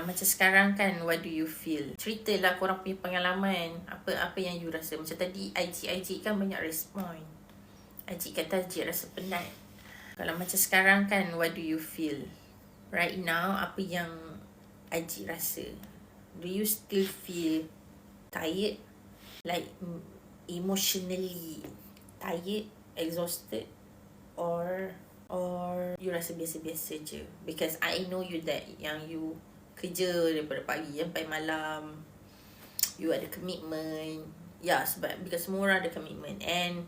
Kalau macam sekarang kan, what do you feel? Ceritalah korang punya pengalaman. Apa yang you rasa. Macam tadi IG kan banyak respon. IG kata Cik rasa penat. Kalau macam sekarang kan, what do you feel? Right now, apa yang IG rasa? Do you still feel tired? Like emotionally tired, exhausted? Or you rasa biasa-biasa je? Because I know you that yang you kerja daripada pagi sampai malam, you ada commitment. Sebab because semua orang ada commitment. And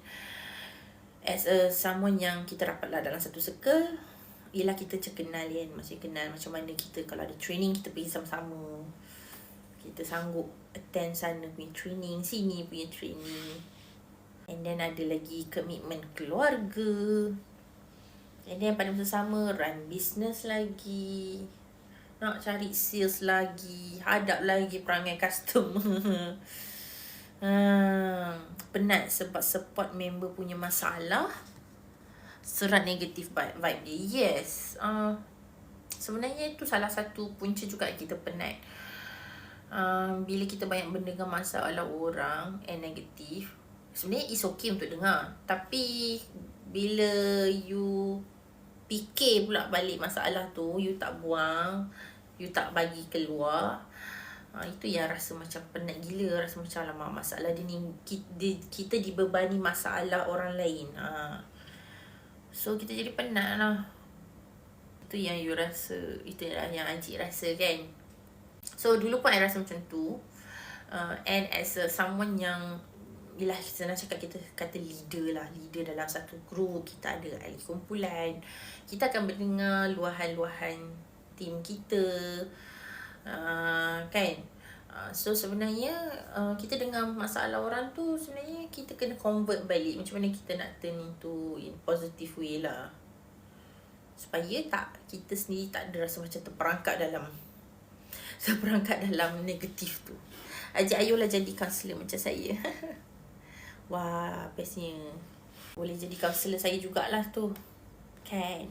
as someone yang kita rapatlah dalam satu circle, ialah kita macam kenal kan, masih kenal macam mana kita kalau ada training kita pergi sama-sama, kita sanggup attend sana punya training, sini punya training. And then ada lagi commitment keluarga, and then pada masa sama run business lagi, nak cari sales lagi, hadap lagi perangai customer. Penat sebab support member punya masalah, serat negatif vibe dia. Yes, sebenarnya itu salah satu punca juga kita penat. Bila kita banyak mendengar masalah orang and negatif, sebenarnya it's okay untuk dengar, tapi bila you fikir pula balik masalah tu, you tak buang, you tak bagi keluar, itu yang rasa macam penat gila. Rasa macam lama masalah dia ni, kita dibebani masalah orang lain. So kita jadi penat lah. Itu yang you rasa, itu yang Encik rasa kan. So dulu pun I rasa macam tu. And as someone yang, yelah senang cakap, kita kata leader lah, leader dalam satu group, kita ada ahli kumpulan, kita akan mendengar luahan-luahan tim kita, kan. So sebenarnya kita dengar masalah orang tu, sebenarnya kita kena convert balik macam mana kita nak turn into in positive way lah, supaya kita sendiri tak ada rasa macam terperangkap dalam negatif tu. Ajak Ayolah jadi kaunselor macam saya. Wah, bestnya. Boleh jadi kaunselor saya jugalah tu, kan.